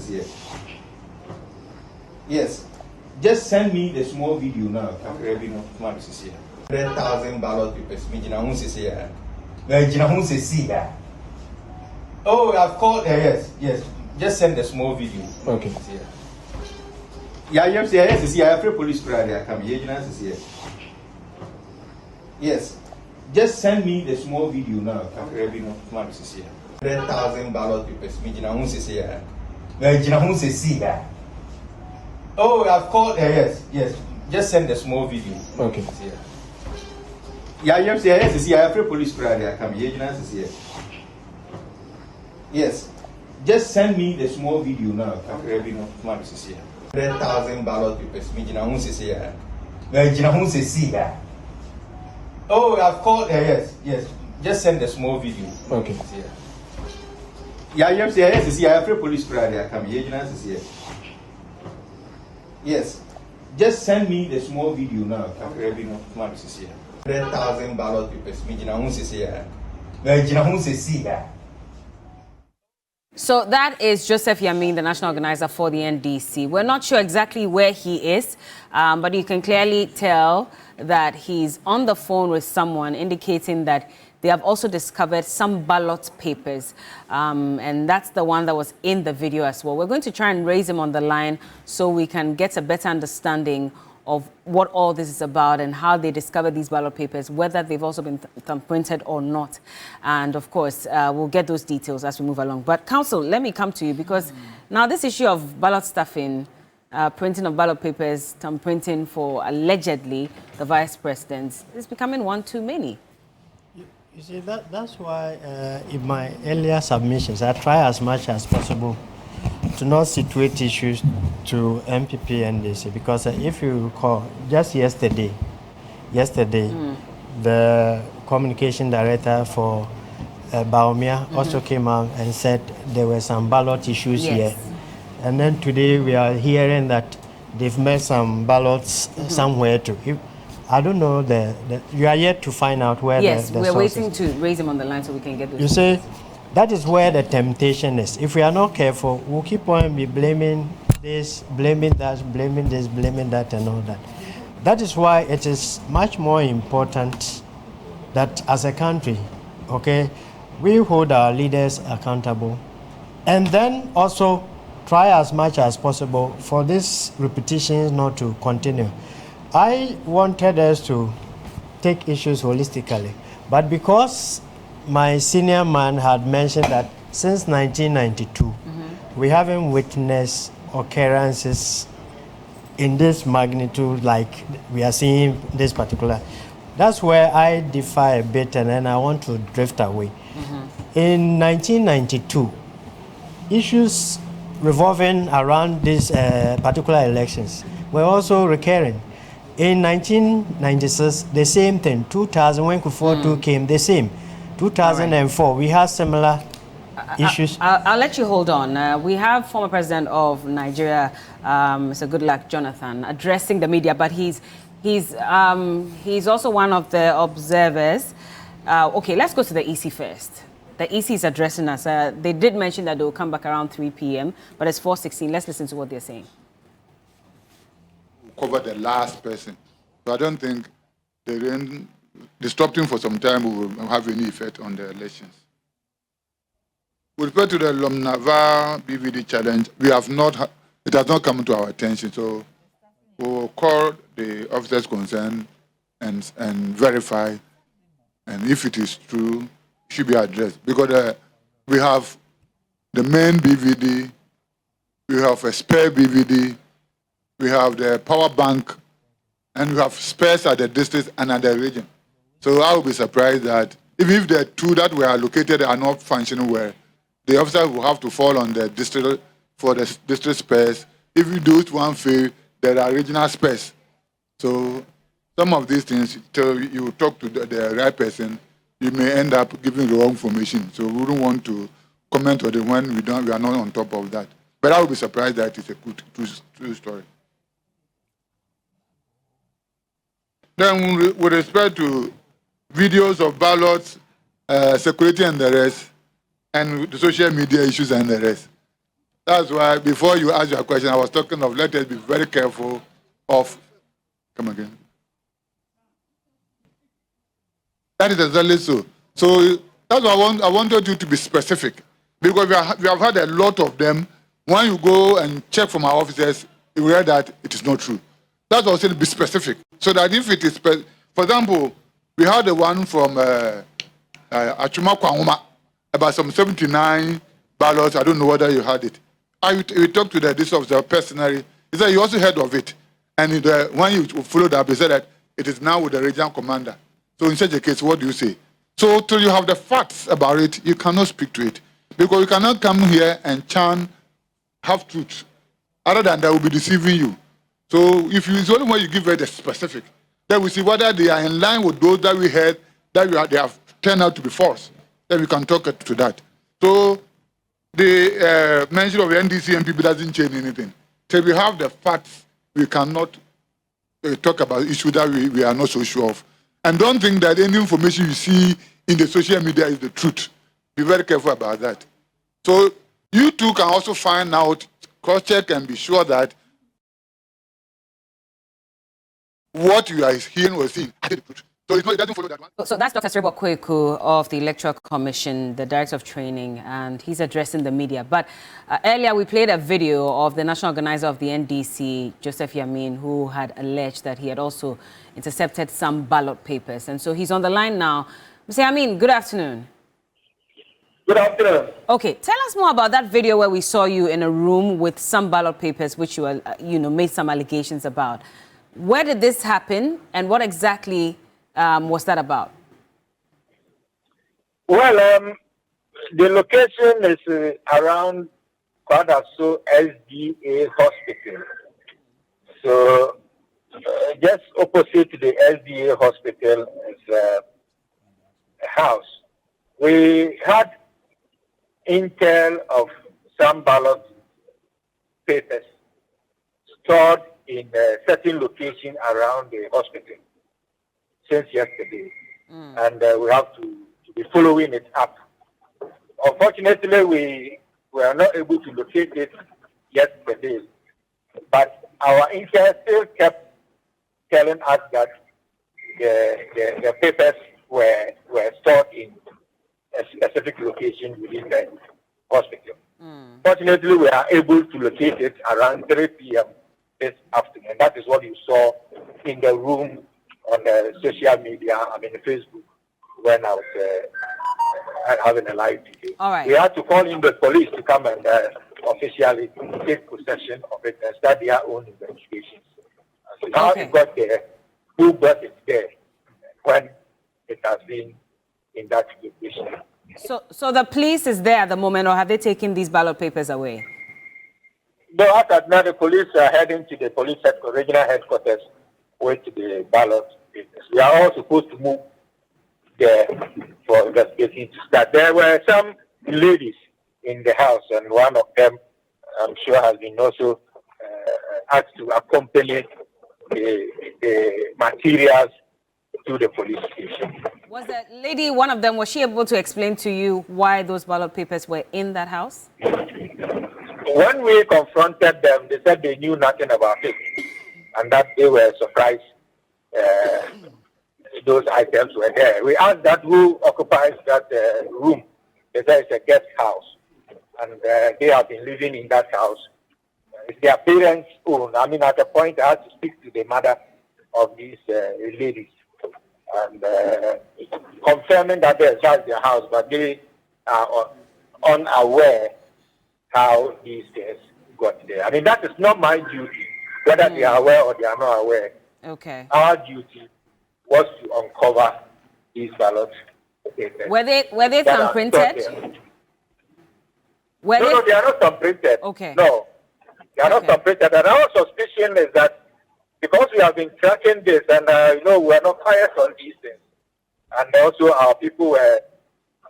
is here. Yes. Just send me the small video now. 100,000 ballot papers. Oh, I've called. Yes. Just send the small video. Okay. Yes. I have police crowd. Yes. Just send me the small video now. 100,000 ballot papers. Oh, I've called. Yes. Just send the small video. Okay. Yes. I have police crowd. Yes. Just send me the small video now. 100,000 ballot papers. Oh, I've called. Yes. Just send the small video. Okay. Yes. I have police crowd. Yes. Just send me the small video now. 100,000 ballot papers. So that is Joseph Yamin, the national organizer for the NDC. We're not sure exactly where he is, but you can clearly tell that he's on the phone with someone, indicating that they have also discovered some ballot papers. And that's the one that was in the video as well. We're going to try and raise him on the line so we can get a better understanding of what all this is about and how they discovered these ballot papers, whether they've also been thumbprinted or not. And of course, we'll get those details as we move along. But Council, let me come to you, because now this issue of ballot stuffing, printing of ballot papers, thumbprinting for allegedly the vice president is becoming one too many. You see, that's why in my earlier submissions, I try as much as possible to not situate issues to MPP and DC, because if you recall, just yesterday, the communication director for Baumia also came out and said there were some ballot issues here. And then today we are hearing that they've made some ballots somewhere too. I don't know, you are yet to find out where the we're source waiting is. to raise him on the line so we can get those. You see, that is where the temptation is. If we are not careful, we'll keep on blaming this, blaming that, blaming this, blaming that, and all that. That is why it is much more important that as a country, okay, we hold our leaders accountable, and then also try as much as possible for these repetitions not to continue. I wanted us to take issues holistically, but because my senior man had mentioned that since 1992, we haven't witnessed occurrences in this magnitude like we are seeing this particular. That's where I differ a bit, and then I want to drift away. In 1992, issues revolving around these particular elections were also recurring. In 1996, the same thing. 2000, when Kufuor came, the same. 2004, we had similar issues. I'll let you hold on. We have former president of Nigeria, Mr. Goodluck Jonathan, addressing the media, but he's also one of the observers. Okay, let's go to the EC first. The EC is addressing us. They did mention that they will come back around 3 p.m., but it's 4:16. Let's listen to what they're saying. Cover the last person. So I don't think disrupting for some time will have any effect on the elections. With respect to the Lomnava BVD challenge, it has not come to our attention. So we'll call the officers concerned and verify, and if it is true, it should be addressed. Because we have the main BVD, we have a spare BVD, we have the power bank, and we have spares at the district and at the region. So I will be surprised that if the two that were allocated are not functioning well, the officers will have to fall on the district for the district spares. If you do one fail, there are regional spares. So some of these things, till you talk to the right person, you may end up giving the wrong information. So we don't want to comment on it when we are not on top of that. But I will be surprised that it's a good, true story. Then with respect to videos of ballots, security and the rest, and the social media issues and the rest, That's why before you ask your question, I was talking of let us be very careful of. Come again. That is exactly so. So that's why I wanted you to be specific, because we have had a lot of them. When you go and check from our officers, you read that it is not true. That's also to be specific, so that if it is, for example, we had the one from Achuma Kwanguma about some 79 ballots. I don't know whether you had it. We talked to this officer personally. He said he also heard of it, and when you followed up, he said that it is now with the regional commander. So in such a case, what do you say? So till you have the facts about it, you cannot speak to it, because you cannot come here and chant half truth. Other than that, will be deceiving you. So if it's only when you give it the specific, then we see whether they are in line with those that we heard that they have turned out to be false. Then we can talk to that. So the mention of NDC and people doesn't change anything. Till we have the facts, we cannot talk about issues that we are not so sure of. And don't think that any information you see in the social media is the truth. Be very careful about that. So you too can also find out, cross-check, and be sure that what you are hearing or seeing is the truth. So it doesn't follow that one. So that's Dr. Okai Kwei of the Electoral Commission, the Director of Training, and he's addressing the media. But earlier we played a video of the national organizer of the NDC, Joseph Yamin, who had alleged that he had also intercepted some ballot papers. And so he's on the line now. Mr. Yamin, good afternoon. Good afternoon. Okay, tell us more about that video where we saw you in a room with some ballot papers, which you, made some allegations about. Where did this happen, and what exactly was that about? Well, the location is around Kwadaso SDA Hospital. So, just opposite the SDA Hospital is a house. We had intel of some ballot papers stored in a certain location around the hospital since yesterday. And we have to be following it up. Unfortunately, we were not able to locate it yesterday, but our intel still kept telling us that the papers were stored in a specific location within the hospital. Fortunately, we are able to locate it around 3 p.m. this afternoon. That is what you saw in the room on the social media, Facebook, when I was having a live video. All right. We had to call in the police to come and officially take possession of it and start their own investigations. So how it got there, who brought it there, when it has been in that situation. So the police is there at the moment, or have they taken these ballot papers away? No, after now the police are heading to the police regional headquarters with the ballot papers. We are all supposed to move there for investigation to start. There were some ladies in the house, and one of them, I'm sure, has been also asked to accompany the materials to the police station. Was the lady, one of them, was she able to explain to you why those ballot papers were in that house? When we confronted them, they said they knew nothing about it, and that they were surprised those items were there. We asked that who occupies that room. They said it's a guest house, and they have been living in that house. It's their parents' own. At a point, I had to speak to the mother of these ladies, and confirming that they are their house, but they are unaware how these things got there. That is not my duty, whether they are aware or they are not aware. Okay. Our duty was to uncover these papers. Were they thumbprinted? No, they are not thumbprinted. Okay. No, they are not thumbprinted. And our suspicion is that because we have been tracking this, and we are not quiet on these things, and also our people were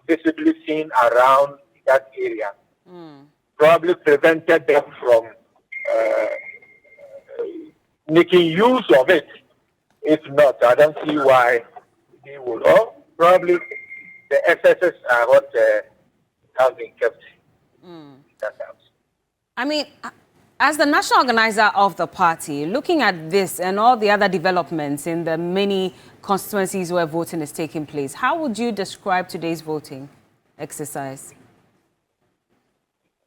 visibly seen around that area, probably prevented them from making use of it. If not, I don't see why they would. Or probably the excesses are what have been kept in that house. I mean, as the national organizer of the party, looking at this and all the other developments in the many constituencies where voting is taking place, how would you describe today's voting exercise?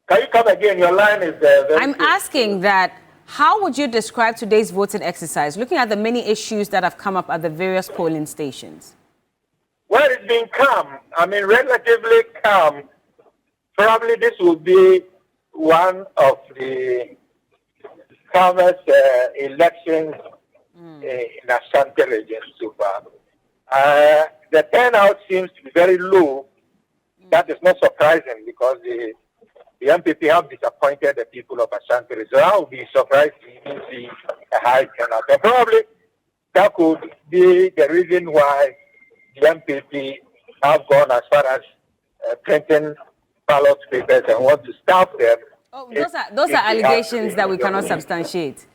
Can you come again? Your line is very I'm good. asking that, how would you describe today's voting exercise, looking at the many issues that have come up at the various polling stations? Well, it's been calm. I mean, relatively calm. Probably this will be one of the calmest elections in Ashanti region so far. The turnout seems to be very low. That is not surprising because the MPP have disappointed the people of Ashanti region. So I would be surprised to even see a high turnout. And probably that could be the reason why the MPP have gone as far as printing ballot papers and want to stop them. Oh, those are allegations that we cannot substantiate.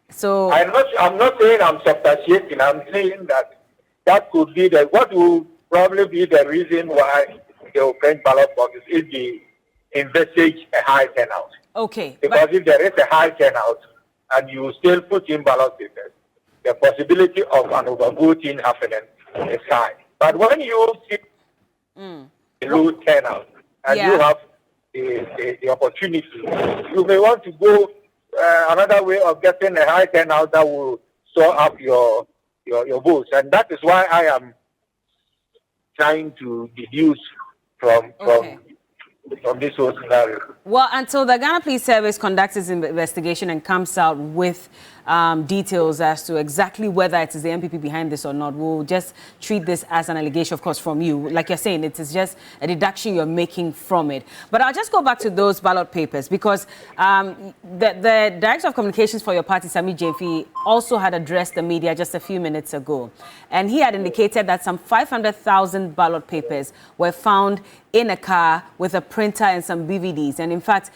So I'm not saying I'm substantiating. I'm saying that could be what will probably be the reason why they will print ballot boxes if they envisage a high turnout. okay, Because if there is a high turnout and you still put in ballot papers, the possibility of an overvoting happening is high. But when you see a low turnout and you have the opportunity, you may want to go another way of getting a high turnout that will store up your votes. And that is why I am trying to deduce from this whole scenario. well, until the Ghana Police Service conducts its investigation and comes out with details as to exactly whether it is the MPP behind this or not, we'll just treat this as an allegation, of course, from you. Like you're saying, it is just a deduction you're making from it. But I'll just go back to those ballot papers because the Director of Communications for your party, Sami Jemfi, also had addressed the media just a few minutes ago. And he had indicated that some 500,000 ballot papers were found in a car with a printer and some BVDs. And in fact,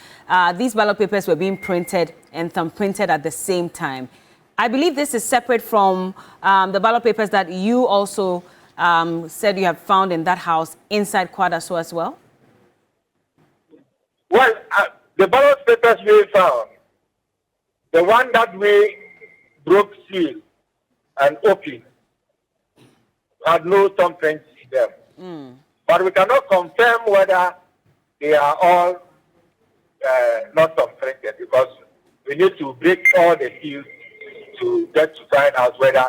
these ballot papers were being printed and thumbprinted at the same time. I believe this is separate from the ballot papers that you also said you have found in that house inside Kwadaso as well? Well, the ballot papers we found, the one that we broke seal and opened, had no thumbprints in them. But we cannot confirm whether they are all not thumbprinted because we need to break all the seals to get to find out whether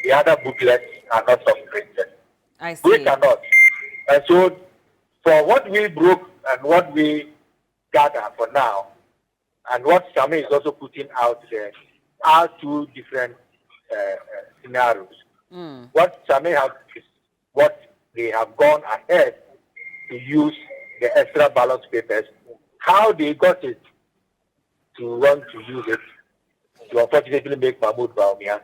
the other booklets are not thumbprinted. I see. We cannot. And so for what we broke and what we gather for now, and what Sami is also putting out there, are two different scenarios. What Sami has is what they have gone ahead to use the extra ballot papers. How they got it to want to use it to unfortunately make Mahmoud Bawumia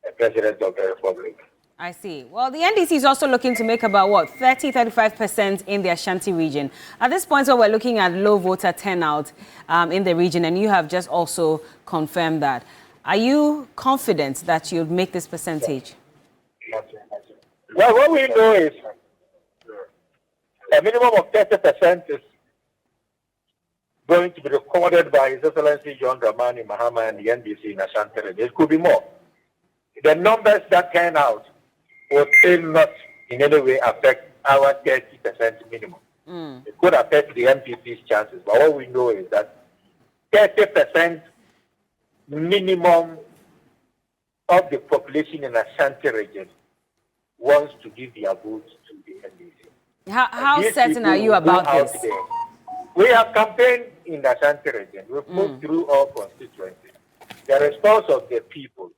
the president of the Republic. I see. Well, the NDC is also looking to make about, what, 35% in the Ashanti region. At this point, we're looking at low voter turnout in the region, and you have just also confirmed that. Are you confident that you'll make this percentage? Well, what we know is a minimum of 30% is going to be recorded by His Excellency John Dramani Mahama and the NDC in Ashanti region. It could be more. The numbers that turn out will still not in any way affect our 30% minimum. It could affect the MPP's chances, but what we know is that 30% minimum of the population in Ashanti region wants to give their votes to the NDC. How certain are you about this? There. We have campaigned in the Ashanti region. We've moved through all constituencies. The response of the people,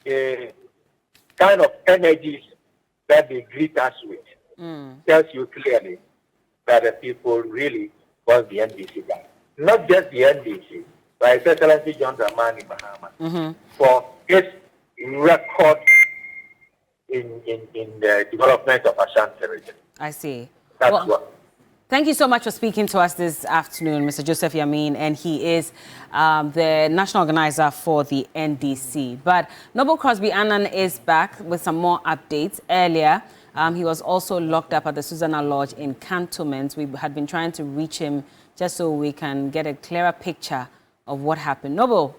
the kind of energies that they greet us with, tells you clearly that the people really want the NDC back. Not just the NDC, but His Excellency John Dramani Mahama for his record in the development of Ashanti region. I see. That's Well, what. thank you so much for speaking to us this afternoon, Mr. Joseph Yamin, and he is the national organizer for the NDC. But Noble Crosby Annan is back with some more updates. Earlier, he was also locked up at the Susanna Lodge in Cantonment. We had been trying to reach him just so we can get a clearer picture of what happened. Noble,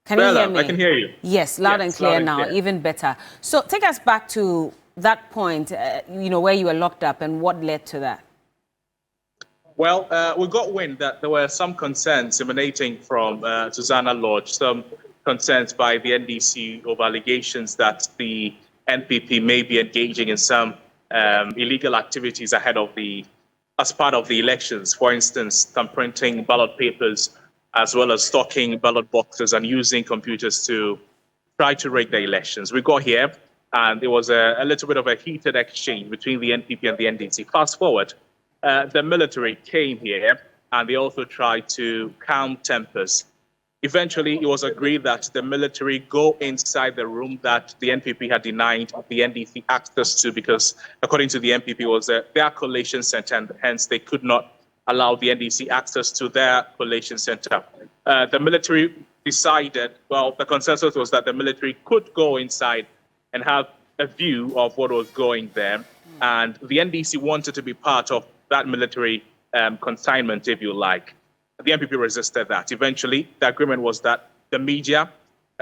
can you hear me? I can hear you. Yes, loud and clear now, even better. So take us back to that point, where you were locked up and what led to that. Well, we got wind that there were some concerns emanating from Susanna Lodge, some concerns by the NDC over allegations that the NPP may be engaging in some illegal activities as part of the elections. For instance, printing ballot papers, as well as stocking ballot boxes and using computers to try to rig the elections. We got here, and there was a little bit of a heated exchange between the NPP and the NDC. Fast forward. The military came here and they also tried to calm tempers. Eventually, it was agreed that the military go inside the room that the NPP had denied the NDC access to because, according to the NPP, it was their collation center, and hence they could not allow the NDC access to their collation center. The military decided, well, the consensus was that the military could go inside and have a view of what was going there, and the NDC wanted to be part of that military consignment, if you like. The NPP resisted that. Eventually, the agreement was that the media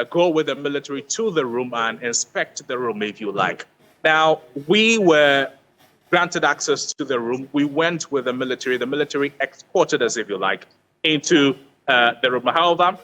go with the military to the room and inspect the room, if you like. Now, we were granted access to the room. We went with the military. The military escorted us, if you like, into the room. However,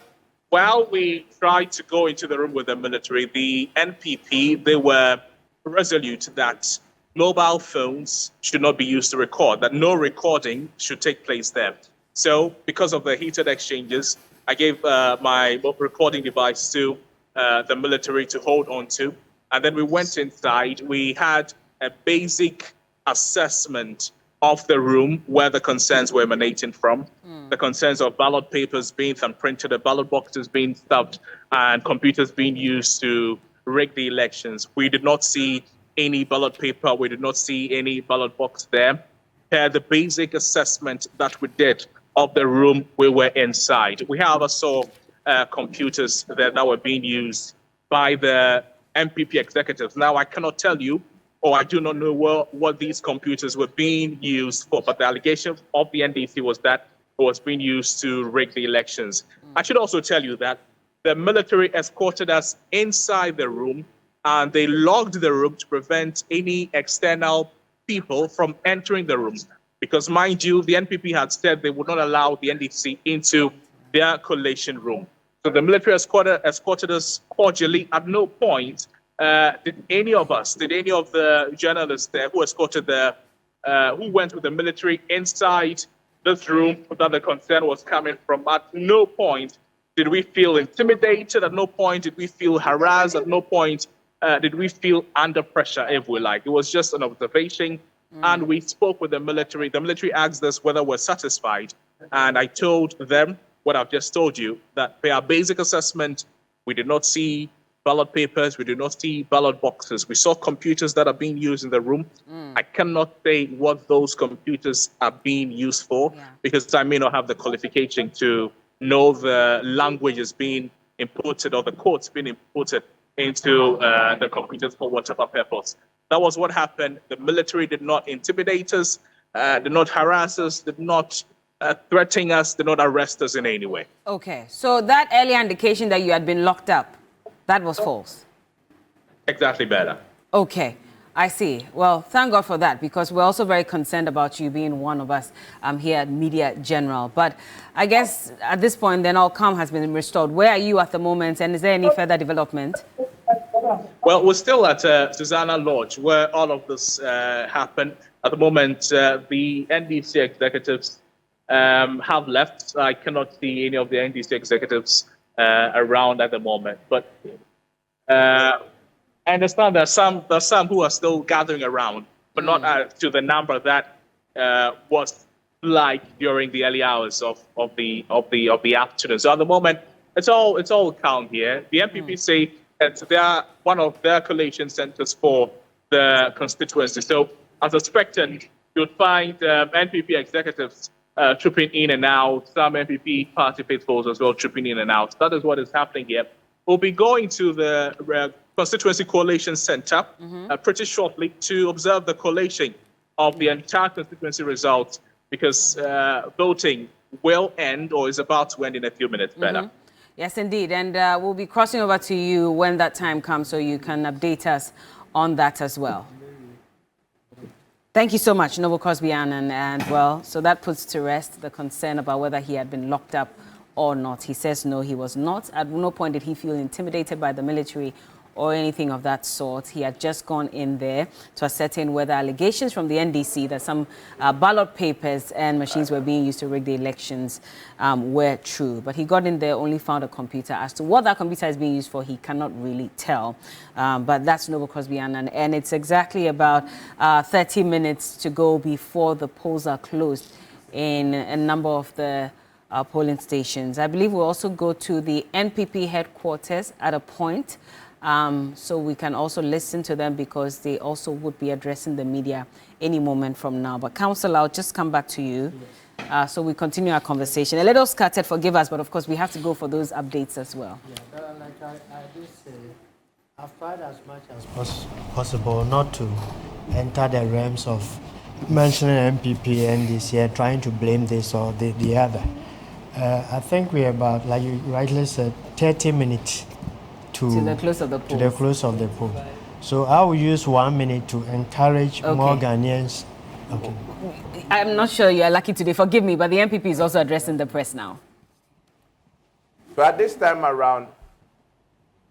while we tried to go into the room with the military, the NPP, they were resolute that mobile phones should not be used to record, that no recording should take place there. So because of the heated exchanges, I gave my recording device to the military to hold on to. And then we went inside. We had a basic assessment of the room where the concerns were emanating from. The concerns of ballot papers being printed, the ballot boxes being stuffed, and computers being used to rig the elections. We did not see any ballot paper. We did not see any ballot box there. The basic assessment that we did of the room we were inside. We however saw computers that were being used by the MPP executives. Now, I cannot tell you, or I do not know what these computers were being used for, but the allegation of the NDC was that it was being used to rig the elections. I should also tell you that the military escorted us inside the room, and they locked the room to prevent any external people from entering the room. Because, mind you, the NPP had said they would not allow the NDC into their collation room. So the military escorted us cordially. At no point did any of the journalists there who who went with the military inside this room that the concern was coming from, at no point did we feel intimidated. At no point did we feel harassed. At no point did we feel under pressure, if we like. It was just an observation, and we spoke with the military. The military asked us whether we're satisfied, and I told them what I've just told you, that by our basic assessment, we did not see ballot papers, we did not see ballot boxes. We saw computers that are being used in the room. I cannot say what those computers are being used for, because I may not have the qualification to know the language is being imported or the codes being imported into the computers for whatever purpose. That was what happened. The military did not intimidate us, did not harass us, did not threaten us, did not arrest us in any way. Okay, so that earlier indication that you had been locked up, that was false? Exactly, better. Okay, I see. Well, thank God for that, because we're also very concerned about you being one of us here at Media General. But I guess at this point, then all calm has been restored. Where are you at the moment, and is there any further development? Well, we're still at Susanna Lodge, where all of this happened. At the moment, the NDC executives have left. I cannot see any of the NDC executives around at the moment. But I understand there's some who are still gathering around, but not to the number that was like during the early hours of the afternoon. So at the moment, it's all calm here. The MPP say that they are one of their collation centers for the constituency. So as expected, you'll find NPP executives trooping in and out, some MPP party faithfuls as well trooping in and out. That is what is happening here. We'll be going to the constituency collation center pretty shortly to observe the collation of the entire constituency results because voting will end or is about to end in a few minutes, better. Yes, indeed. And we'll be crossing over to you when that time comes so you can update us on that as well. Thank you so much, Noble Crosby Annan. And well, so that puts to rest the concern about whether he had been locked up or not. He says no, he was not. At no point did he feel intimidated by the military or anything of that sort. He had just gone in there to ascertain whether allegations from the NDC that some ballot papers and machines were being used to rig the elections were true. But he got in there, only found a computer. As to what that computer is being used for, he cannot really tell. But that's Noble Crosby Annan. And it's exactly about 30 minutes to go before the polls are closed in a number of the polling stations. I believe we'll also go to the NPP headquarters at a point. So we can also listen to them because they also would be addressing the media any moment from now. But Council, I'll just come back to you. So we continue our conversation. A little scattered, forgive us, but of course we have to go for those updates as well. Yeah, like I did say, I've tried as much as possible not to enter the realms of mentioning MPP and this year, trying to blame this or the other. I think we're about, like you rightly said, 30 minutes to the close of the poll. To the close of the poll. So I will use 1 minute to encourage more Ghanaians. Okay. I'm not sure you are lucky today, forgive me, but the NPP is also addressing the press now. So at this time around,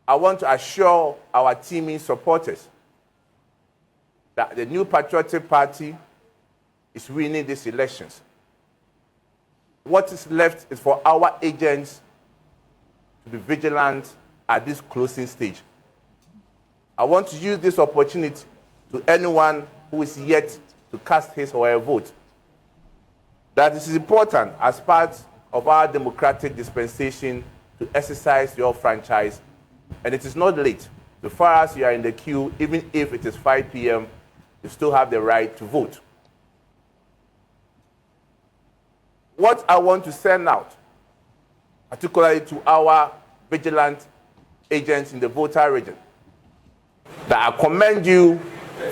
I want to assure our teaming supporters that the New Patriotic Party is winning these elections. What is left is for our agents to be vigilant at this closing stage. I want to use this opportunity to anyone who is yet to cast his or her vote that this is important as part of our democratic dispensation to exercise your franchise, and it is not late. So far as you are in the queue, even if it is 5 p.m., you still have the right to vote. What I want to send out, particularly to our vigilant agents in the voter region, that I commend you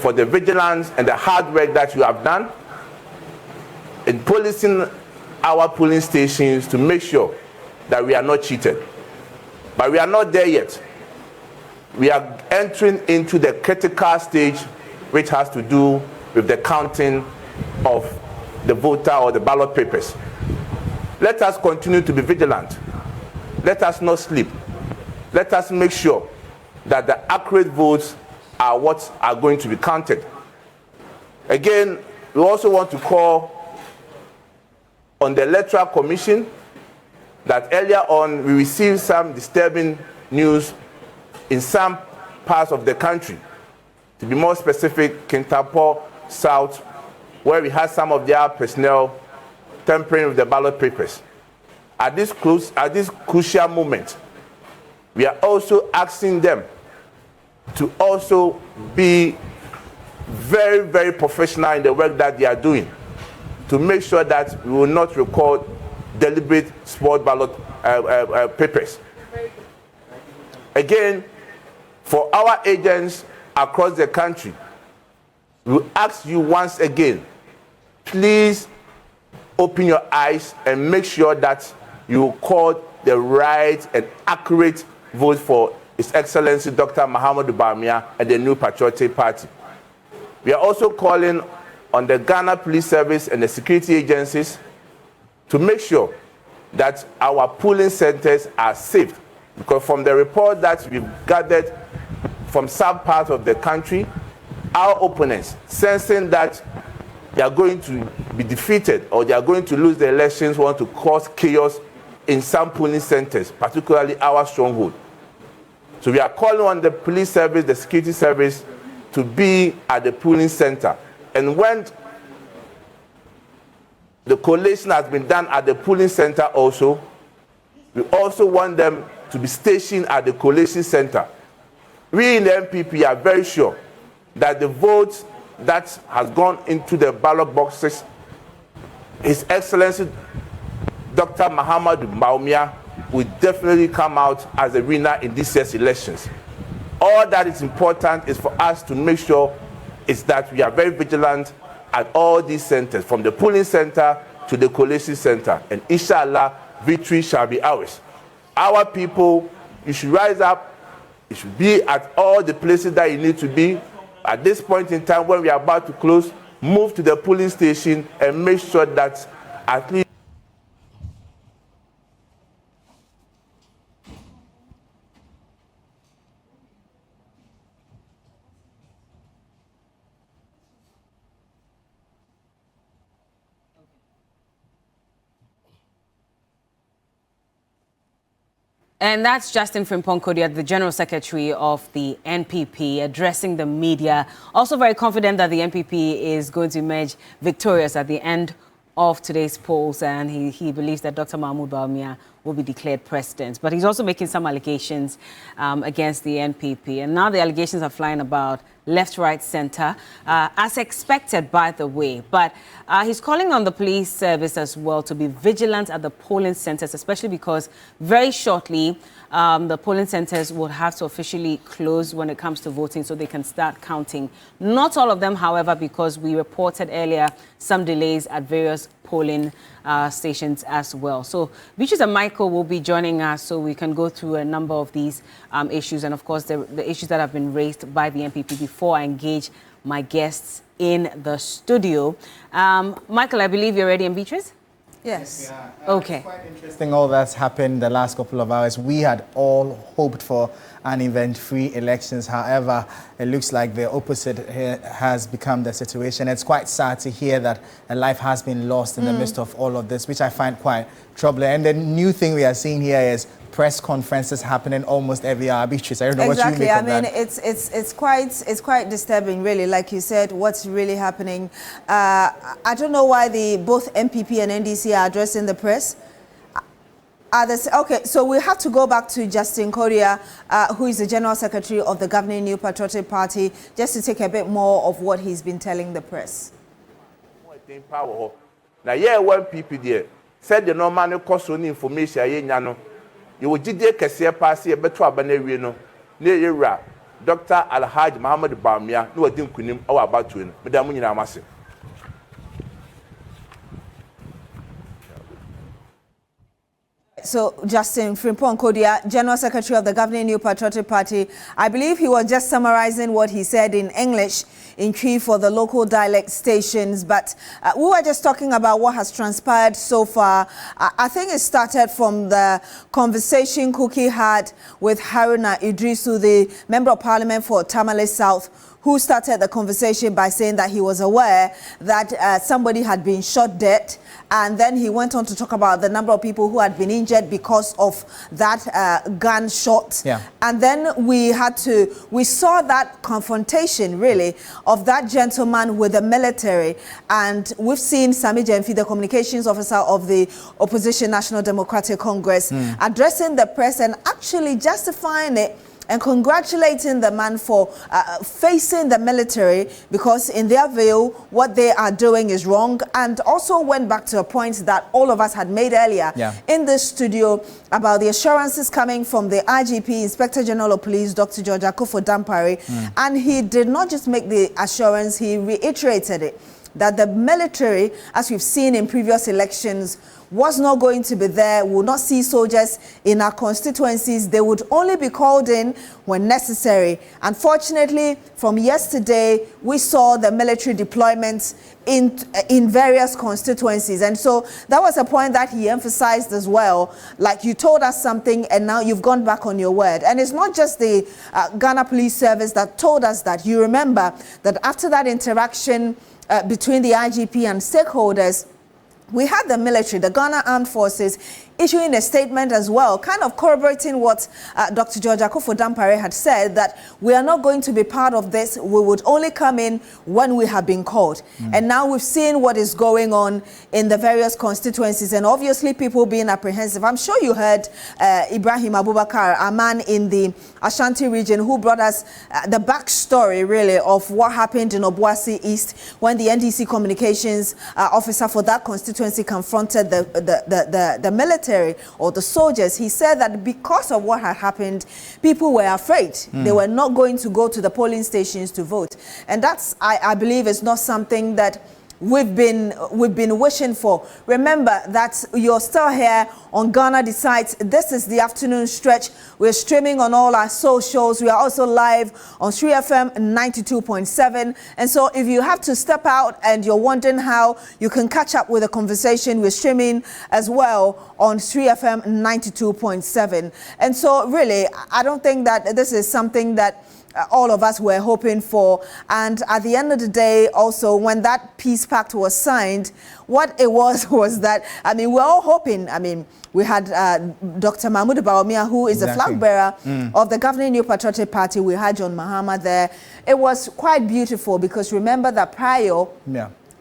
for the vigilance and the hard work that you have done in policing our polling stations to make sure that we are not cheated. But we are not there yet. We are entering into the critical stage which has to do with the counting of the voter or the ballot papers. Let us continue to be vigilant. Let us not sleep. Let us make sure that the accurate votes are what are going to be counted. Again, we also want to call on the Electoral Commission that earlier on we received some disturbing news in some parts of the country. To be more specific, Okai South, where we had some of their personnel tampering with the ballot papers. At this crucial moment, we are also asking them to also be very, very professional in the work that they are doing to make sure that we will not record deliberate spoiled ballot papers. Again, for our agents across the country, we ask you once again, please open your eyes and make sure that you record the right and accurate vote for His Excellency Dr. Mahamudu Bawumia and the New Patriotic Party. We are also calling on the Ghana Police Service and the security agencies to make sure that our polling centers are safe. Because from the report that we've gathered from some parts of the country, our opponents, sensing that they are going to be defeated or they are going to lose the elections, want to cause chaos in some polling centers, particularly our stronghold. So we are calling on the police service, the security service, to be at the polling center. And when the collation has been done at the polling center also, we also want them to be stationed at the collation center. We in the MPP are very sure that the vote that has gone into the ballot boxes, His Excellency Dr. Mahamudu Bawumia will definitely come out as a winner in this year's elections. All that is important is for us to make sure is that we are very vigilant at all these centers, from the polling center to the collation center. And inshallah, victory shall be ours. Our people, you should rise up. You should be at all the places that you need to be. At this point in time, when we are about to close, move to the polling station and make sure that at least And that's Justin Frimpong-Kodia, the General Secretary of the NPP, addressing the media. Also very confident that the NPP is going to emerge victorious at the end of today's polls, and he believes that Dr. Mahmoud Bawumia will be declared president. But he's also making some allegations against the NPP. And now the allegations are flying about left, right, center, as expected, by the way. But he's calling on the police service as well to be vigilant at the polling centers, especially because very shortly the polling centers will have to officially close when it comes to voting so they can start counting. Not all of them, however, because we reported earlier some delays at various polling stations as well. So Beatrice and Michael will be joining us so we can go through a number of these issues and, of course, the issues that have been raised by the NPP before I engage my guests in the studio. Michael, I believe you're ready, and Beatrice? Yes. Okay. It's quite interesting all that's happened the last couple of hours. We had all hoped for an event-free elections. However, it looks like the opposite here has become the situation. It's quite sad to hear that a life has been lost in the midst of all of this, which I find quite troubling. And the new thing we are seeing here is press conferences happening almost every hour. Beatrice, I don't know what you make of that. Exactly. It's quite disturbing, really. Like you said, what's really happening. I don't know why both MPP and NDC are addressing the press. Okay, so we have to go back to Justin Kodia, who is the General Secretary of the governing New Patriotic Party, just to take a bit more of what he's been telling the press. Now, yeah, one people there said the normal cost on information. You will get Cassia Passy, a better Abanariano, near Dr. Alhaj Mohammed Bawumia, no, I didn't him or about to him, Madame Munamasi. So, Justin Frimpong-Kodia, General Secretary of the governing New Patriotic Party, I believe he was just summarizing what he said in English in Cree for the local dialect stations. But we were just talking about what has transpired so far. I think it started from the conversation Kuki had with Haruna Idrisu, the Member of Parliament for Tamale South, who started the conversation by saying that he was aware that somebody had been shot dead. And then he went on to talk about the number of people who had been injured because of that gunshot. Yeah. And then we saw that confrontation, really, of that gentleman with the military. And we've seen Sami Jemfi, the communications officer of the Opposition National Democratic Congress, addressing the press and actually justifying it and congratulating the man for facing the military, because in their view, what they are doing is wrong, and also went back to a point that all of us had made earlier in the studio about the assurances coming from the IGP, Inspector General of Police, Dr. George Akufo-Dampare, and he did not just make the assurance, he reiterated it, that the military, as we've seen in previous elections, was not going to be there, will not see soldiers in our constituencies. They would only be called in when necessary. Unfortunately, from yesterday, we saw the military deployments in various constituencies. And so that was a point that he emphasized as well. Like, you told us something and now you've gone back on your word. And it's not just the Ghana Police Service that told us that. You remember that after that interaction between the IGP and stakeholders, we had the military, the Ghana Armed Forces, issuing a statement as well, kind of corroborating what Dr. George Akufo-Dampare had said, that we are not going to be part of this. We would only come in when we have been called. And now we've seen what is going on in the various constituencies, and obviously people being apprehensive. I'm sure you heard Ibrahim Abubakar, a man in the Ashanti region, who brought us the backstory, really, of what happened in Obuasi East when the NDC communications officer for that constituency confronted the military or the soldiers. He said that because of what had happened, people were afraid. They were not going to go to the polling stations to vote. And that's, I believe, is not something that we've been wishing for. Remember that you're still here on Ghana Decides. This is the afternoon stretch. We're streaming on all our socials. We are also live on 3FM 92.7. And so if you have to step out and you're wondering how you can catch up with the conversation, we're streaming as well on 3FM 92.7. And so really, I don't think that this is something that all of us were hoping for. And at the end of the day, also, when that peace pact was signed, what it was that, I mean, we're all hoping, I mean, we had Dr. Mahmoud Bawumia, who is the flag bearer of the governing New Patriotic Party. We had John Mahama there. It was quite beautiful because remember that prior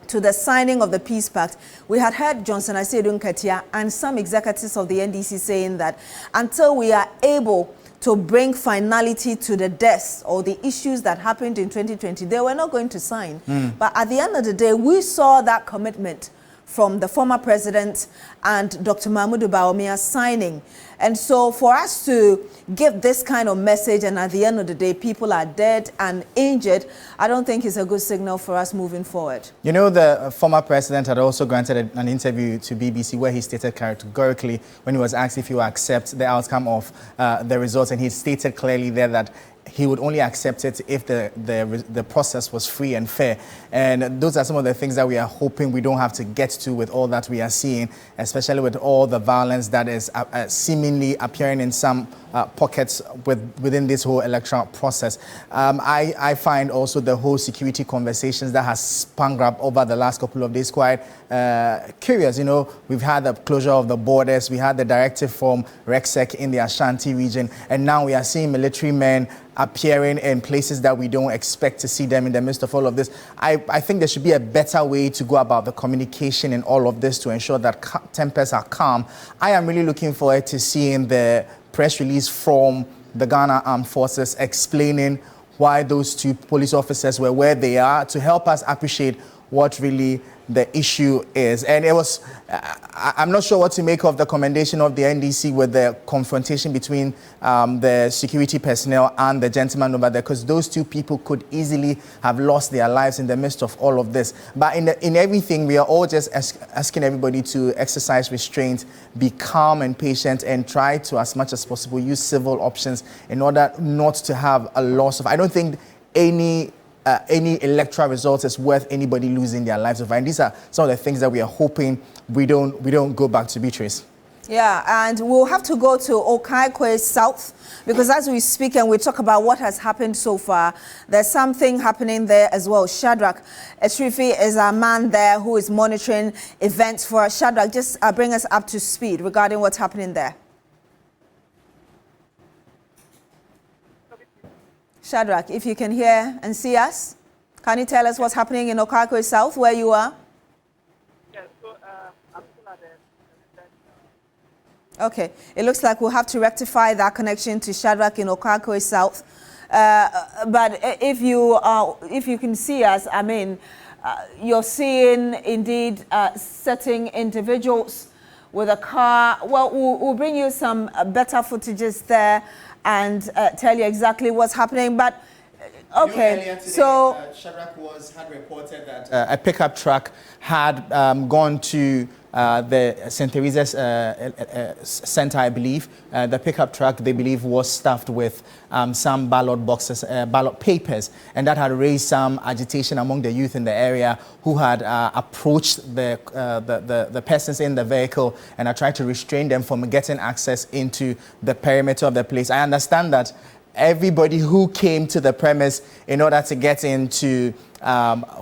to the signing of the peace pact, we had heard Johnson Asiedu Nketia and some executives of the NDC saying that until we are able to bring finality to the deaths or the issues that happened in 2020, they were not going to sign. But at the end of the day, we saw that commitment from the former president and Dr. Mahmoud Bawumia signing. And so for us to give this kind of message and at the end of the day, people are dead and injured, I don't think it's a good signal for us moving forward. You know, the former president had also granted an interview to BBC where he stated categorically when he was asked if he would accept the outcome of the results, and he stated clearly there that he would only accept it if the process was free and fair. And those are some of the things that we are hoping we don't have to get to with all that we are seeing, especially with all the violence that is seemingly appearing in some pockets within this whole electoral process. I find also the whole security conversations that has sprung up over the last couple of days quite curious. You know, we've had the closure of the borders, we had the directive from RECSEC in the Ashanti region, and now we are seeing military men appearing in places that we don't expect to see them in the midst of all of this. I think there should be a better way to go about the communication in all of this to ensure that tempers are calm. I am really looking forward to seeing the press release from the Ghana Armed Forces explaining why those two police officers were where they are, to help us appreciate what really the issue is. And it was, I'm not sure what to make of the commendation of the NDC with the confrontation between the security personnel and the gentleman over there, because those two people could easily have lost their lives in the midst of all of this. But in everything, we are all just asking everybody to exercise restraint, be calm and patient, and try to, as much as possible, use civil options in order not to have a loss of, I don't think any electoral results is worth anybody losing their lives over. And these are some of the things that we are hoping we don't go back to, Beatrice. Yeah, and we'll have to go to Okai Kwei South, because as we speak and we talk about what has happened so far, there's something happening there as well. Shadrach Esrifi is our man there who is monitoring events for us. Shadrach, just bring us up to speed regarding what's happening there. Shadrach, if you can hear and see us, can you tell us what's happening in Okai Kwei South, where you are? Yes, so I'm still at the... Okay, it looks like we'll have to rectify that connection to Shadrach in Okai Kwei South. But if you can see us, I mean, you're seeing indeed certain individuals with a car. Well, we'll bring you some better footages there and tell you exactly what's happening. But okay, today, so Shadrach had reported that a pickup truck had gone to the St. Teresa's Center, I believe. The pickup truck, they believe, was stuffed with some ballot boxes, ballot papers, and that had raised some agitation among the youth in the area who had approached the persons in the vehicle and had tried to restrain them from getting access into the perimeter of the place. I understand that everybody who came to the premise in order to get into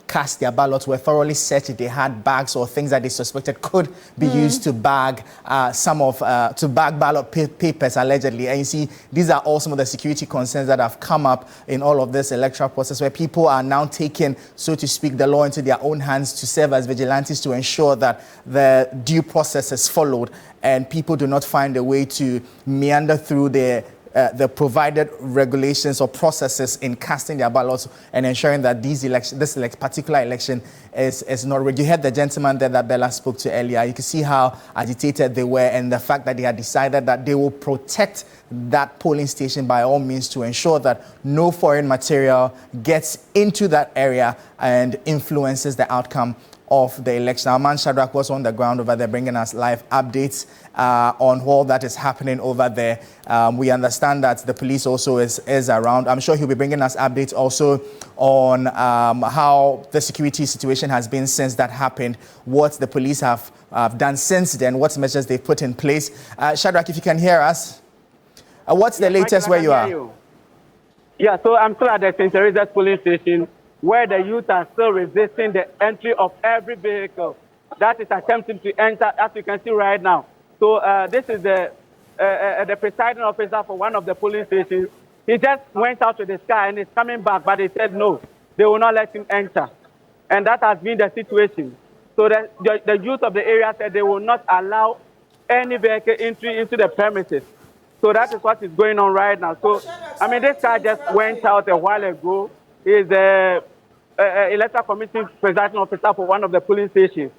cast their ballots were thoroughly searched if they had bags or things that they suspected could be used to bag ballot papers allegedly. And you see, these are all some of the security concerns that have come up in all of this electoral process, where people are now taking, so to speak, the law into their own hands to serve as vigilantes to ensure that the due process is followed and people do not find a way to meander through the provided regulations or processes in casting their ballots and ensuring that this particular election is not rigged. You heard the gentleman there that Bella spoke to earlier. You can see how agitated they were, and the fact that they had decided that they will protect that polling station by all means to ensure that no foreign material gets into that area and influences the outcome of the election. Our man Shadrach was on the ground over there bringing us live updates on all that is happening over there. We understand that the police also is around. I'm sure he'll be bringing us updates also on how the security situation has been since that happened, what the police have done since then, what measures they've put in place. Shadrach, if you can hear us, what's the latest where you are? Yeah, so I'm still at the St. Teresa's police station, where the youth are still resisting the entry of every vehicle that is attempting to enter, as you can see right now. So this is the presiding officer for one of the police stations. He just went out to the sky and is coming back, but they said no, they will not let him enter. And that has been the situation. So the youth of the area said they will not allow any vehicle entry into the premises. So that is what is going on right now. So, I mean, this guy just went out a while ago. He's the Electoral Commission presiding officer for one of the polling stations.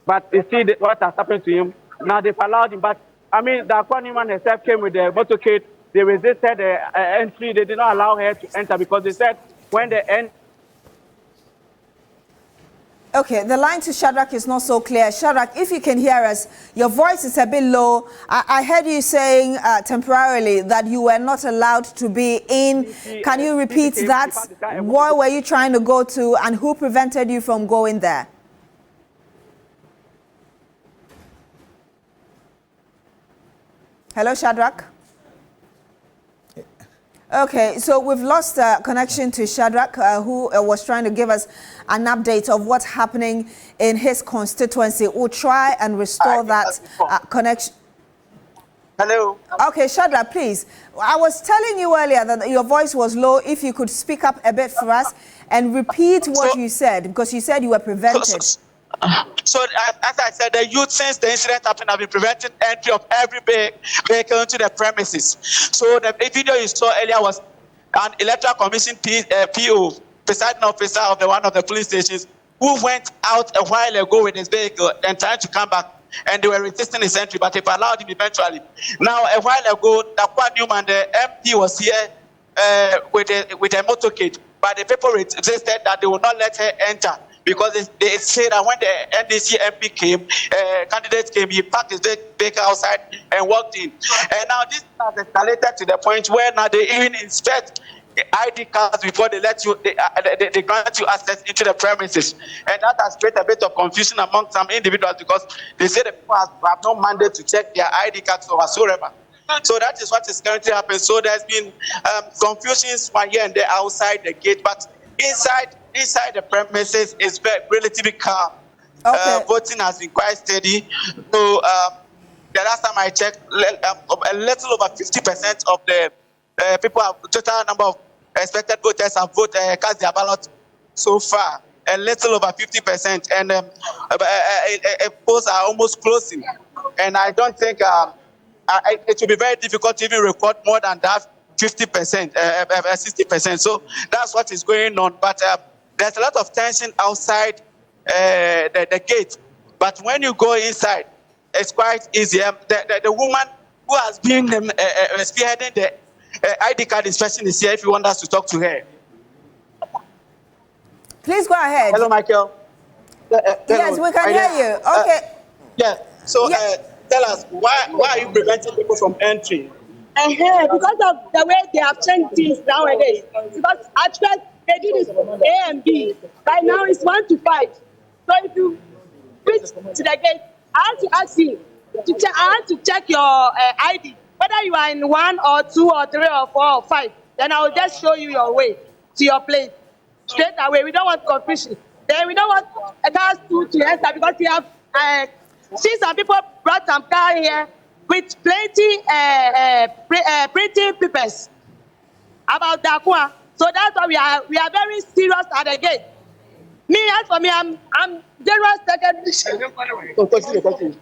But you see what has happened to him. Now they've allowed him. But, I mean, the Akwa Newman herself came with the motorcade. They resisted the entry. They did not allow her to enter because they said when they end. Okay, the line to Shadrach is not so clear. Shadrach, if you can hear us, your voice is a bit low. I heard you saying temporarily that you were not allowed to be in. Can you repeat that? Where were you trying to go to and who prevented you from going there? Hello, Shadrach? Okay, so we've lost connection to Shadrach, who was trying to give us an update of what's happening in his constituency. We'll try and restore that connection. Hello. Okay, Shadrach, please. I was telling you earlier that your voice was low. If you could speak up a bit for us and repeat what you said, because you said you were prevented. So as I said, the youth, since the incident happened, have been preventing entry of every vehicle into the premises. So the video you saw earlier was an Electoral Commission PO, presiding officer of one of the police stations, who went out a while ago with his vehicle and tried to come back, and they were resisting his entry, but they've allowed him eventually. Now, a while ago, Akwa Newman, the MP, was here with a motorcade, but the people resisted that they would not let her enter. Because they say that when the NDC MP came, candidates came, he parked his vehicle outside and walked in. And now this has escalated to the point where now they even inspect ID cards before they let you, they grant you access into the premises. And that has created a bit of confusion among some individuals because they say the people have no mandate to check their ID cards or whatsoever. So that is what is currently happening. So there's been confusions one here and there outside the gate, but inside the premises is relatively calm. Okay. Voting has been quite steady. So the last time I checked, a little over 50% of the people, total number of expected voters have cast their ballot so far. A little over 50%, and polls are almost closing. And I don't think it will be very difficult to even record more than that 50%, 60%. So that's what is going on. But there's a lot of tension outside the gate. But when you go inside, it's quite easy. The woman who has been spearheading the ID card inspection is here if you want us to talk to her. Please go ahead. Hello, Michael. Yes, we can hear you. Okay. Yeah. So tell us, why are you preventing people from entering? Because of the way they have changed things nowadays. Because at first they did it A and B. Right now it's 1 to 5. So if you reach to the gate, I have to ask you I have to check your ID, whether you are in 1 or 2 or 3 or 4 or 5. Then I will just show you your way to your place straight away. We don't want confusion. Then we don't want cars to enter because we have seen some people brought some car here with plenty printing papers about the Akwa. So that's why we are very serious at the gate. Me, as for me, I'm General Secretary.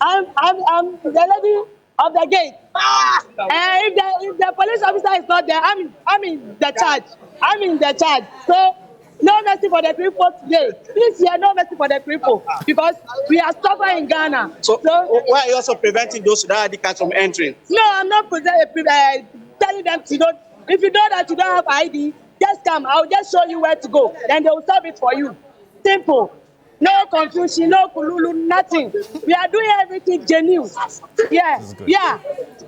I'm the lady of the gate. If the police officer is not there, I'm in the charge. I'm in the charge. So no mercy for the people today. Please hear no mercy for the people because we are suffering in Ghana. So why are you also preventing those who don't have ID cards from entering? No, I'm not telling them to don't. If you know that you don't have ID, just come. I'll just show you where to go. Then they will solve it for you. Simple. No confusion, no kululu, nothing. We are doing everything genuine. Yeah, yeah.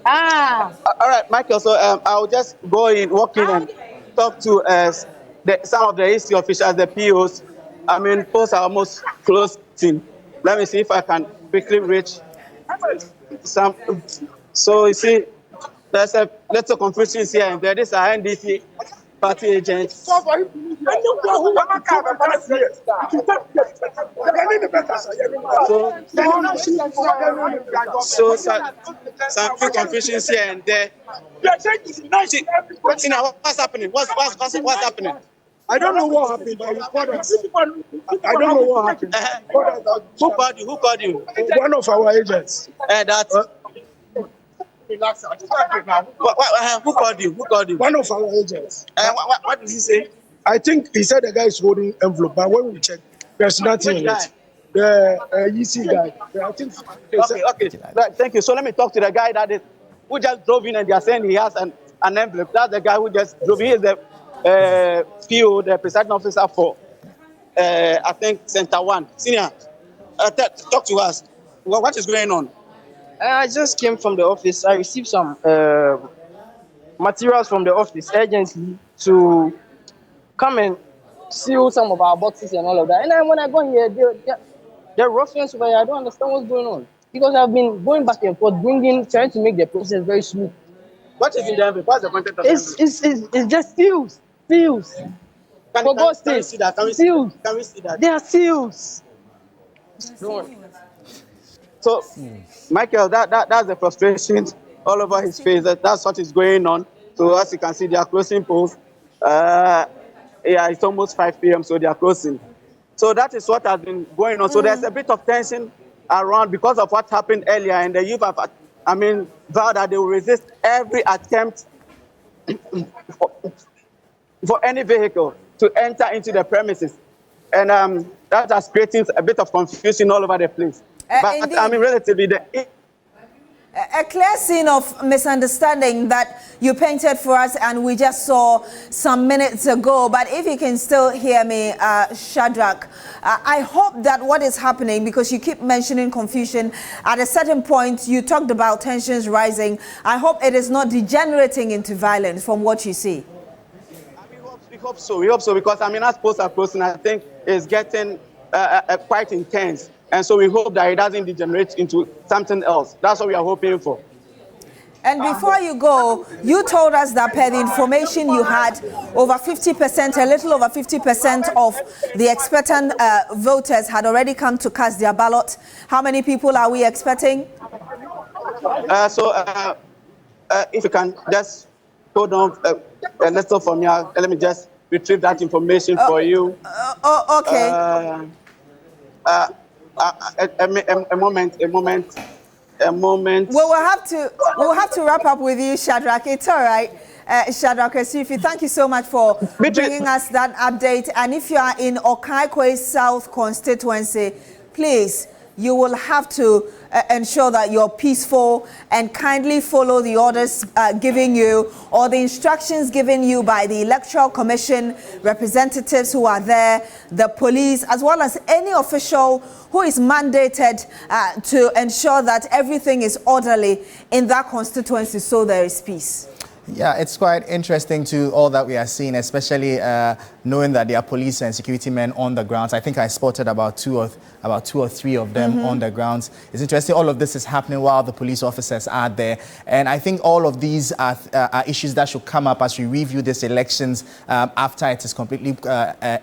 All right, Michael. So I'll just go in, walk in, and talk to some of the AC officials, the POs. I mean, posts are almost closing. Let me see if I can quickly reach some. So you see, there's a little confusion here and there. These are NDC party agents. So some few confusions here and there. What's happening? What's happening? I don't know what happened, but he called us. I don't know what happened. Who called you? Who called you? One of our agents. Who called you? Who called you? One of our agents. What did he say? I think he said the guy is holding envelope, but when we check, there's nothing in it. The EC guy. I think. Okay. Right, thank you. So let me talk to the guy who just drove in, and they are saying he has an envelope. That's the guy who just drove in. He is the PO, the presiding officer for, I think, Center 1. Senior, talk to us. What is going on? I just came from the office. I received some materials from the office urgently to come and seal some of our boxes and all of that. And then when I go here, they're ruffians over here. I don't understand what's going on. Because I've been going back and forth, trying to make the process very smooth. What is in the envelope? What's the content of the envelope? It's just seals. Seals. For God's sake. Seals. Can we see that? They are seals. Don't worry. So, Michael, that's the frustration all over his face. That's what is going on. So, as you can see, they are closing polls. It's almost 5 p.m., so they are closing. So that is what has been going on. So there's a bit of tension around because of what happened earlier, and the youth have, vowed that they will resist every attempt for any vehicle to enter into the premises. And that has created a bit of confusion all over the place. But relatively, a clear scene of misunderstanding that you painted for us and we just saw some minutes ago. But if you can still hear me, Shadrach, I hope that what is happening, because you keep mentioning confusion, at a certain point you talked about tensions rising. I hope it is not degenerating into violence from what you see. We hope so. We hope so, because as polls are closing, I think it's getting quite intense. And so we hope that it doesn't degenerate into something else. That's what we are hoping for. And before you go, you told us that per the information you had, over 50%, a little over 50% of the expectant voters had already come to cast their ballot. How many people are we expecting? If you can just hold on a little for me, let me just retrieve that information for you. Okay. A moment. Well, we'll have to wrap up with you, Shadrach. It's all right. Shadrach Esifi, thank you so much for bringing us that update. And if you are in Okai Kwei South constituency, please, you will have to ensure that you're peaceful and kindly follow the orders given you or the instructions given you by the Electoral Commission representatives who are there, the police, as well as any official who is mandated to ensure that everything is orderly in that constituency so there is peace. Yeah, it's quite interesting to all that we are seeing, especially knowing that there are police and security men on the grounds. I think I spotted about two or three of them on the grounds. It's interesting. All of this is happening while the police officers are there. And I think all of these are issues that should come up as we review these elections after it is completely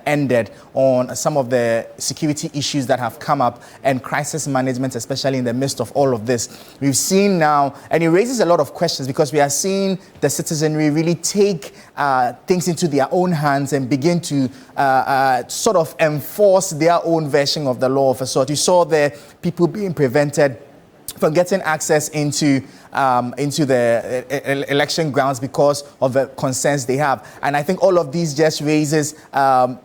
ended, on some of the security issues that have come up and crisis management, especially in the midst of all of this. We've seen now, and it raises a lot of questions because we are seeing the citizenry really take things into their own hands and begin to sort of enforce their own version of the law of a sort. You saw the people being prevented getting access into the election grounds because of the concerns they have. And I think all of these just raises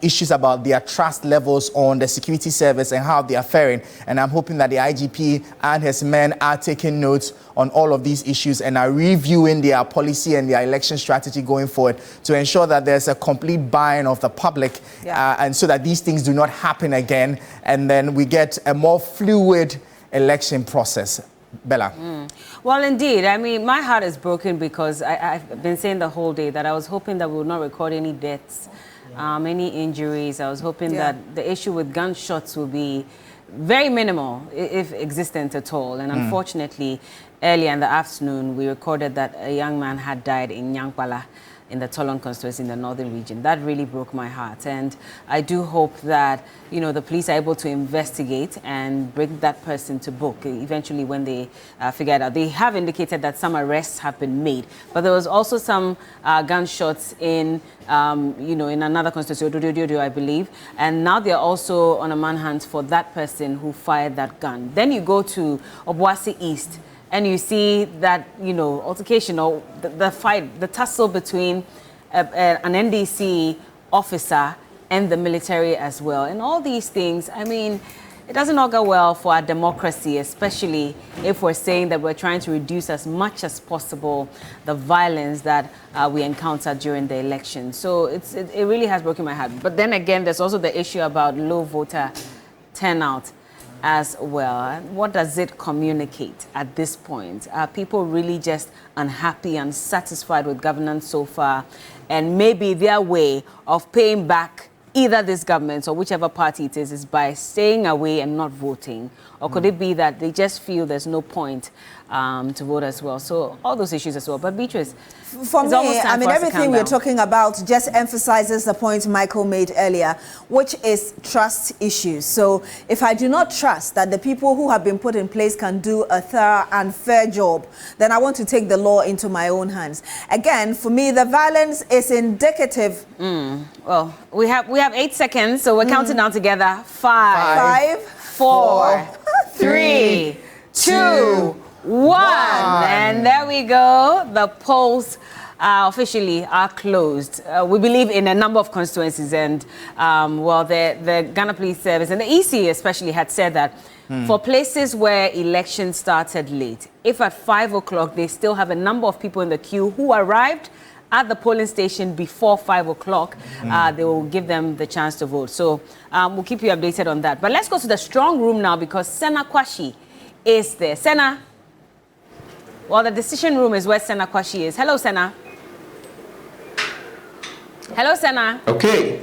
issues about their trust levels on the security service and how they are faring. And I'm hoping that the IGP and his men are taking notes on all of these issues and are reviewing their policy and their election strategy going forward to ensure that there's a complete buy-in of the public and so that these things do not happen again. And then we get a more fluid election process. Bella. Well, indeed. I mean, my heart is broken because I've been saying the whole day that I was hoping that we would not record any deaths, any injuries. I was hoping that the issue with gunshots will be very minimal, if existent at all. And unfortunately, earlier in the afternoon, we recorded that a young man had died in Nyankpala, in the Tolon constituency in the northern region. That really broke my heart. And I do hope that, you know, the police are able to investigate and bring that person to book eventually when they figure it out. They have indicated that some arrests have been made, but there was also some gunshots in, you know, in another constituency, I believe. And now they're also on a manhunt for that person who fired that gun. Then you go to Obuasi East, and you see that, you know, altercation or the fight, the tussle between an NDC officer and the military as well. And all these things, I mean, it doesn't augur well for our democracy, especially if we're saying that we're trying to reduce as much as possible the violence that we encounter during the election. So it really has broken my heart. But then again, there's also the issue about low voter turnout as well. What does it communicate at this point? Are people really just unhappy, unsatisfied with governance so far? And maybe their way of paying back either this government or whichever party it is by staying away and not voting? Or could it be that they just feel there's no point to vote as well? So all those issues as well. But Beatrice, for me, I mean, everything we're talking about just emphasizes the point Michael made earlier, which is trust issues. So if I do not trust that the people who have been put in place can do a thorough and fair job, then I want to take the law into my own hands. Again, for me, the violence is indicative. Well, we have 8 seconds, so we're counting down together. 5, 4, 3, 2, 1. And there we go. The polls officially are closed. We believe in a number of constituencies, and well, the Ghana Police Service and the EC especially had said that for places where elections started late, if at 5 o'clock they still have a number of people in the queue who arrived at the polling station before 5 o'clock, they will give them the chance to vote. So we'll keep you updated on that. But let's go to the strong room now because Sena Kwashi is there. Sena, well, the decision room is where Sena Kwashi is. Hello, Sena. Hello, Sena. Okay.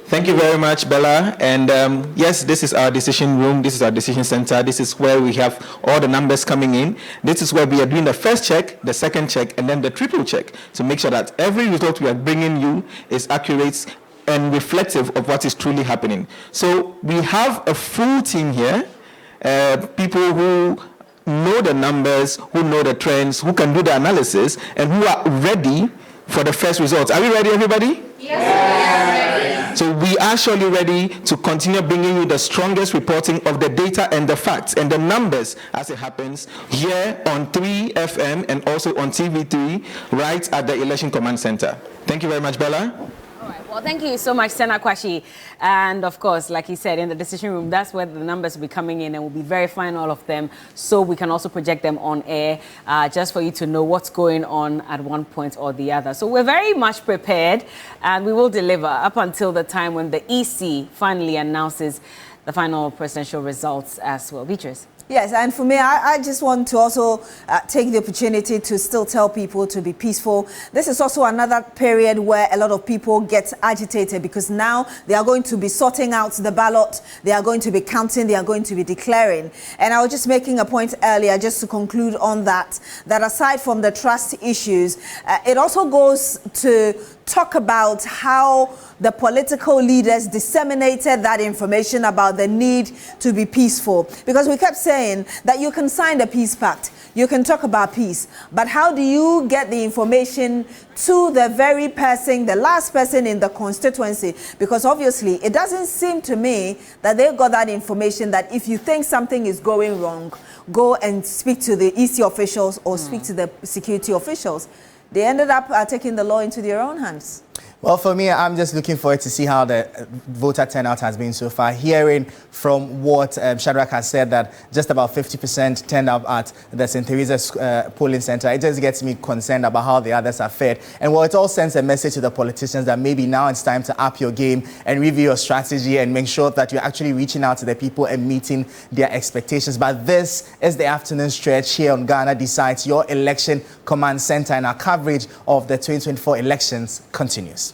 Thank you very much, Bella. And yes, this is our decision room. This is our decision center. This is where we have all the numbers coming in. This is where we are doing the first check, the second check, and then the triple check to make sure that every result we are bringing you is accurate and reflective of what is truly happening. So we have a full team here, people who know the numbers, who know the trends, who can do the analysis, and who are ready for the first results. Are we ready, everybody? Yes. So we are surely ready to continue bringing you the strongest reporting of the data and the facts and the numbers as it happens here on 3FM and also on TV3 right at the Election Command Center. Thank you very much, Bella. All right. Well, thank you so much, Sena Kwashi. And of course, like he said, in the decision room, that's where the numbers will be coming in, and we'll be verifying all of them so we can also project them on air just for you to know what's going on at one point or the other. So we're very much prepared, and we will deliver up until the time when the EC finally announces the final presidential results as well. Beatrice. Yes, and for me, I just want to also take the opportunity to still tell people to be peaceful. This is also another period where a lot of people get agitated because now they are going to be sorting out the ballot, they are going to be counting, they are going to be declaring. And I was just making a point earlier, just to conclude on that aside from the trust issues, it also goes to talk about how the political leaders disseminated that information about the need to be peaceful. Because we kept saying that you can sign the peace pact, you can talk about peace, but how do you get the information to the very person, the last person in the constituency? Because obviously it doesn't seem to me that they got that information that if you think something is going wrong, go and speak to the EC officials or speak to the security officials. They ended up taking the law into their own hands. Well, for me, I'm just looking forward to see how the voter turnout has been so far. Hearing from what Shadrach has said, that just about 50% turned up at the St. Teresa's polling center, it just gets me concerned about how the others are fared. And well, it all sends a message to the politicians that maybe now it's time to up your game and review your strategy and make sure that you're actually reaching out to the people and meeting their expectations. But this is the afternoon stretch here on Ghana Decides, your election command center, and our coverage of the 2024 elections continues.